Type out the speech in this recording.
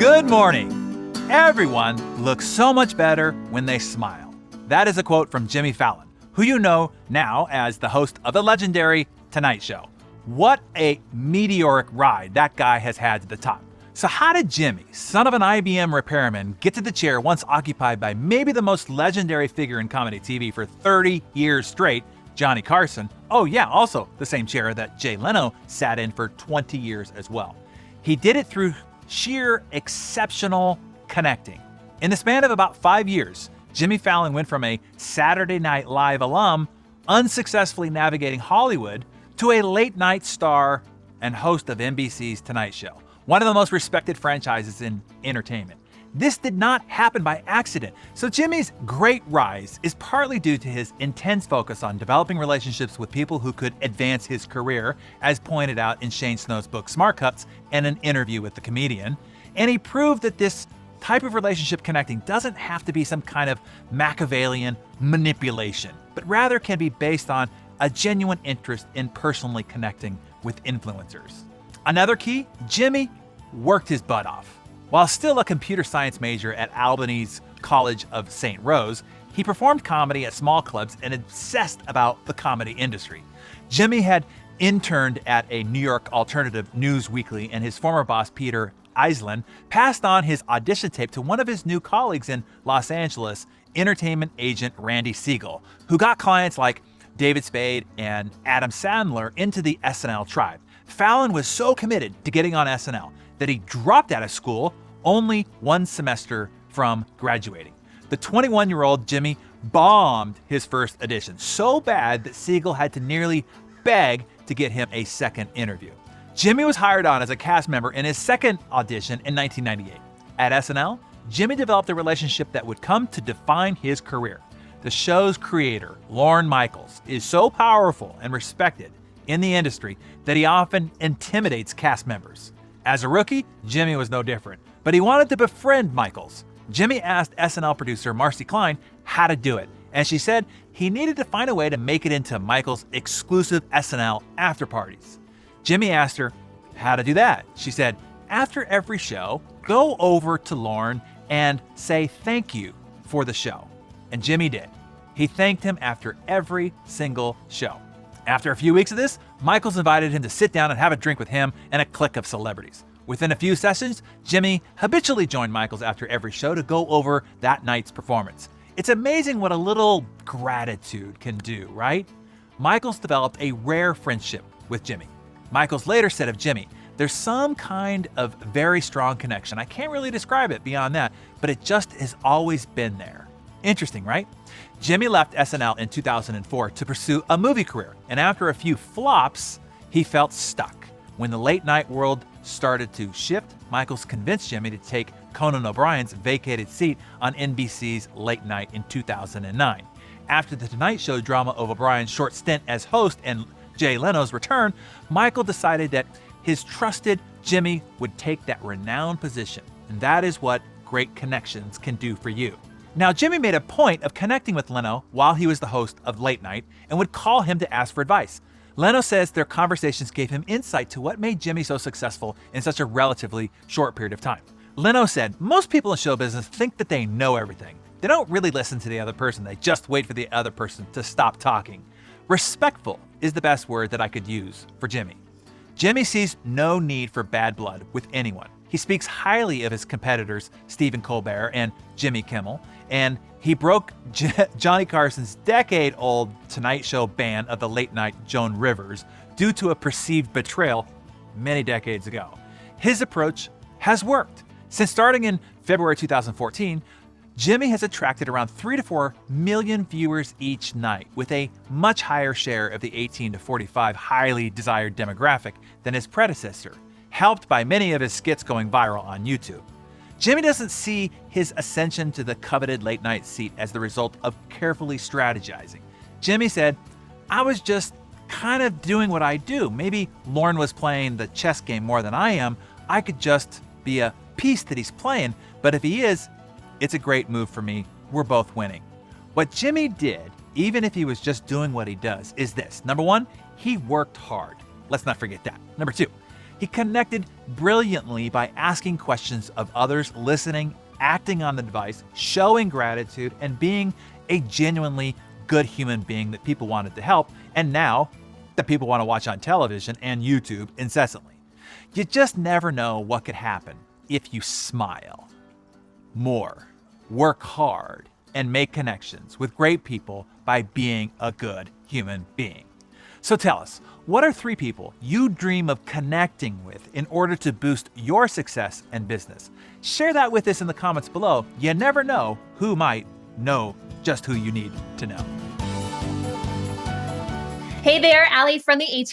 Good morning. Everyone looks so much better when they smile. That is a quote from Jimmy Fallon, who you know now as the host of the legendary Tonight Show. What a meteoric ride that guy has had to the top. So how did Jimmy, son of an IBM repairman, get to the chair once occupied by maybe the most legendary figure in comedy TV for 30 years straight, Johnny Carson? Oh yeah, also the same chair that Jay Leno sat in for 20 years as well. He did it through sheer exceptional connecting. In the span of about 5 years, Jimmy Fallon went from a Saturday Night Live alum, unsuccessfully navigating Hollywood, to a late-night star and host of NBC's Tonight Show, one of the most respected franchises in entertainment. This did not happen by accident, so Jimmy's great rise is partly due to his intense focus on developing relationships with people who could advance his career, as pointed out in Shane Snow's book Smart Cuts and an interview with the comedian. And he proved that this type of relationship connecting doesn't have to be some kind of Machiavellian manipulation, but rather can be based on a genuine interest in personally connecting with influencers. Another key, Jimmy worked his butt off. While still a computer science major at Albany's College of St. Rose, he performed comedy at small clubs and obsessed about the comedy industry. Jimmy had interned at a New York alternative news weekly, and his former boss, Peter Eisland, passed on his audition tape to one of his new colleagues in Los Angeles, entertainment agent Randy Siegel, who got clients like David Spade and Adam Sandler into the SNL tribe. Fallon was so committed to getting on SNL that he dropped out of school only one semester from graduating. The 21-year-old Jimmy bombed his first audition so bad that Siegel had to nearly beg to get him a second interview. Jimmy was hired on as a cast member in his second audition in 1998. At SNL, Jimmy developed a relationship that would come to define his career. The show's creator, Lorne Michaels, is so powerful and respected in the industry that he often intimidates cast members. As a rookie, Jimmy was no different, but he wanted to befriend Michaels. Jimmy asked SNL producer Marcy Klein how to do it, and she said he needed to find a way to make it into Michaels' exclusive SNL after parties. Jimmy asked her how to do that. She said, after every show, go over to Lorne and say thank you for the show. And Jimmy did. He thanked him after every single show. After a few weeks of this, Michaels invited him to sit down and have a drink with him and a clique of celebrities. Within a few sessions, Jimmy habitually joined Michaels after every show to go over that night's performance. It's amazing what a little gratitude can do, right? Michaels developed a rare friendship with Jimmy. Michaels later said of Jimmy, there's some kind of very strong connection. I can't really describe it beyond that, but it just has always been there. Interesting, right? Jimmy left SNL in 2004 to pursue a movie career, and after a few flops, he felt stuck. When the late night world started to shift, Michaels convinced Jimmy to take Conan O'Brien's vacated seat on NBC's Late Night in 2009. After the Tonight Show drama of O'Brien's short stint as host and Jay Leno's return, Michael decided that his trusted Jimmy would take that renowned position, and that is what great connections can do for you. Now, Jimmy made a point of connecting with Leno while he was the host of Late Night and would call him to ask for advice. Leno says their conversations gave him insight to what made Jimmy so successful in such a relatively short period of time. Leno said, most people in show business think that they know everything. They don't really listen to the other person. They just wait for the other person to stop talking. Respectful is the best word that I could use for Jimmy. Jimmy sees no need for bad blood with anyone. He speaks highly of his competitors, Stephen Colbert and Jimmy Kimmel, and he broke Johnny Carson's decade-old Tonight Show ban of the late-night Joan Rivers due to a perceived betrayal many decades ago. His approach has worked. Since starting in February 2014, Jimmy has attracted around 3 to 4 million viewers each night, with a much higher share of the 18 to 45 highly desired demographic than his predecessor, helped by many of his skits going viral on YouTube. Jimmy doesn't see his ascension to the coveted late-night seat as the result of carefully strategizing. Jimmy said, I was just kind of doing what I do. Maybe Lorne was playing the chess game more than I am. I could just be a piece that he's playing, but if he is, it's a great move for me. We're both winning. What Jimmy did, even if he was just doing what he does, is this. Number one, he worked hard. Let's not forget that. Number two, He connected brilliantly by asking questions of others, listening, acting on advice, showing gratitude, and being a genuinely good human being that people wanted to help, and now that people want to watch on television and YouTube incessantly. You just never know what could happen if you smile more, work hard, and make connections with great people by being a good human being. So tell us, what are 3 people you dream of connecting with in order to boost your success and business? Share that with us in the comments below. You never know who might know just who you need to know. Hey there, Allie from the A-Team